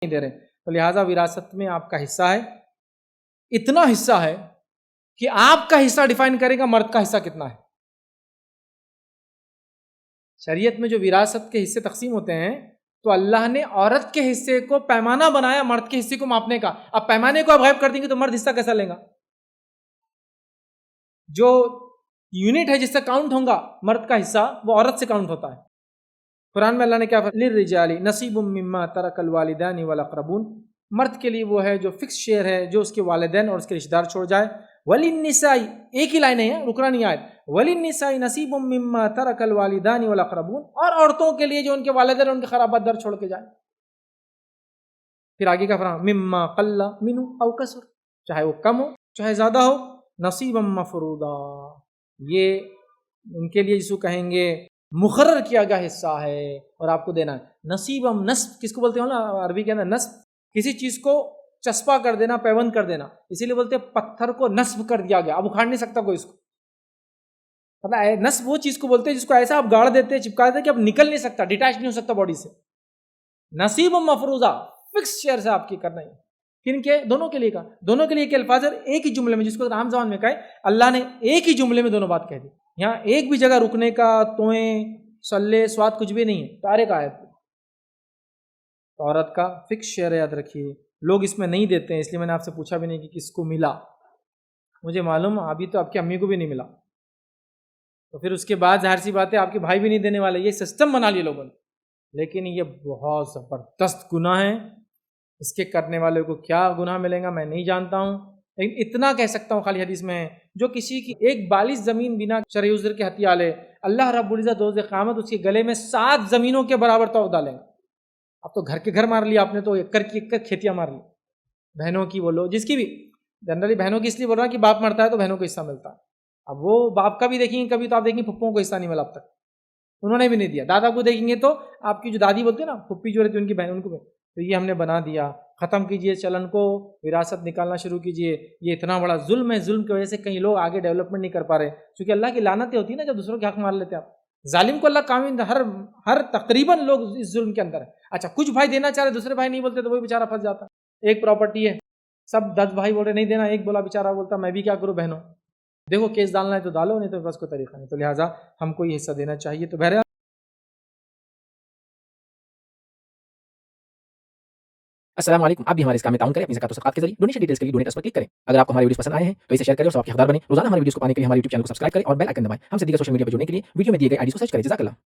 نہیں دے رہے، تو لہٰذا وراثت میں آپ کا حصہ ہے، اتنا حصہ ہے کہ آپ کا حصہ ڈیفائن کرے گا مرد کا حصہ کتنا ہے۔ شریعت میں جو وراثت کے حصے تقسیم ہوتے ہیں تو اللہ نے عورت کے حصے کو پیمانہ بنایا مرد کے حصے کو ماپنے کا۔ اب پیمانے کو آپ غائب کر دیں گے تو مرد حصہ کیسا لے گا؟ جو یونٹ ہے جس سے کاؤنٹ ہوگا مرد کا حصہ وہ عورت سے کاؤنٹ ہوتا ہے۔ قرآن میں اللہ نے کیا فرمایا؟ للرجال نصیب مما ترک الوالدان والاقربون، مرد کے لیے وہ ہے جو فکس شیئر ہے جو اس کے والدین اور اس کے رشتہ دار چھوڑ جائے۔ وللنساء، ایک ہی لائن ہے رکنا نہیں آئے، وللنساء نصیب مما ترک الوالدان والاقربون، اور عورتوں کے لیے جو ان کے والدین اور ان کے قرابت دار چھوڑ کے جائے۔ پھر آگے کا فرمایا مما قل منہ او کثر، چاہے وہ کم ہو چاہے زیادہ ہو، نصیبا مفروضا، یہ ان کے لیے جس کو کہیں گے مقرر کیا گیا حصہ ہے اور آپ کو دینا ہے۔ نصیبا، نصب کس کو بولتے ہیں نا عربی کے اندر؟ نصب، کسی چیز کو چسپا کر دینا، پیوند کر دینا، اسی لیے بولتے ہیں پتھر کو نصب کر دیا گیا، اب اکھاڑ نہیں سکتا کوئی اس کو۔ مطلب نصب وہ چیز کو بولتے ہیں جس کو ایسا آپ گاڑ دیتے ہیں، چپکا دیتے ہیں کہ اب نکل نہیں سکتا، ڈیٹیچ نہیں ہو سکتا باڈی سے۔ نصیب مفروضہ، فکس شیئر سے آپ کی کرنا ہے۔ کن کے؟ دونوں کے لیے کا، دونوں کے لیے کہ الفاظ ایک ہی جملے میں، جس کو عام زبان میں کہے اللہ نے ایک ہی جملے میں دونوں بات کہہ دی، یہاں ایک بھی جگہ رکنے کا توئیں سلے سواد کچھ بھی نہیں ہے، ڈائریکٹ آیت۔ عورت کا فکس شیئر یاد رکھیے، لوگ اس میں نہیں دیتے ہیں، اس لیے میں نے آپ سے پوچھا بھی نہیں کہ کس کو ملا، مجھے معلوم ابھی تو آپ کی امی کو بھی نہیں ملا، تو پھر اس کے بعد ظاہر سی بات ہے آپ کے بھائی بھی نہیں دینے والے، یہ سسٹم بنا لیا لوگوں نے، لیکن یہ بہت زبردست گناہ ہے، اس کے کرنے والے کو کیا گناہ ملے گا میں نہیں جانتا ہوں، لیکن اتنا کہہ سکتا ہوں خالی حدیث میں ہے، جو کسی کی ایک بالغ زمین بنا شرعی عذر کے ہتھیا لے، اللہ رب العزت روز قیامت اس کے گلے میں 7 زمینوں کے برابر توق ڈالیں گا۔ اب تو گھر کے گھر مار لیا آپ نے، تو ایکڑ کی ایکڑ کھیتیاں مار لی، بہنوں کی بولو جس کی بھی، جنرلی بہنوں کی اس لیے بول رہا کہ باپ مرتا ہے تو بہنوں کو حصہ ملتا ہے، اب وہ باپ کا بھی دیکھیں گے کبھی تو آپ دیکھیں گے پھپھوں کو حصہ نہیں ملا اب تک، انہوں نے بھی نہیں دیا، دادا کو دیکھیں گے تو آپ کی جو دادی بولتے ہیں نا پھپھی جو رہتی ہے ان کی بہن ان کو بھی، تو یہ ہم نے بنا دیا۔ ختم کیجئے چلن کو، وراثت نکالنا شروع کیجئے، یہ اتنا بڑا ظلم ہے، ظلم کی وجہ سے کئی لوگ آگے ڈیولپمنٹ نہیں کر پا رہے، کیونکہ اللہ کی لعنتیں ہوتی ہیں نا جب دوسروں کے حق مار لیتے ہیں آپ، ظالم کو اللہ کامل، ہر تقریباً لوگ اس ظلم کے اندر ہے۔ اچھا کچھ بھائی دینا چاہ رہے دوسرے بھائی نہیں بولتے تو وہی بیچارہ پھنس جاتا، ایک پراپرٹی ہے سب 10 بھائی بول رہے نہیں دینا، ایک بولا بیچارہ بولتا میں بھی کیا کروں بہنوں، دیکھو کیس ڈالنا ہے تو ڈالو نہیں تو بس کوئی طریقہ نہیں، تو لہٰذا ہم کو یہ حصہ دینا چاہیے۔ تو بہرحال السلام علیکم، آپ بھی ہمارے اس کام میں تعاون کریں اپنی زکات و صدقات کے ذریعے۔ ڈونیشن ڈیٹیلز کے لیے ڈونیٹ اس پر کلک کریں۔ اگر آپ کو ہمارے ویڈیوز پسند آئے ہیں تو اسے شیئر کریں اور ثواب کے حقدار بنیں۔ روزانہ ہمارے ویڈیوز کو پانے کے لیے ہمارے یوٹیوب چینل کو سبسکرائب کریں اور بیل آئکن دبائیں۔ ہم سے دیگر سوشل میڈیا پر جڑنے کے لیے ویڈیو میں دیے گئے آئی ڈی کو سرچ کریں۔ جزاک اللہ۔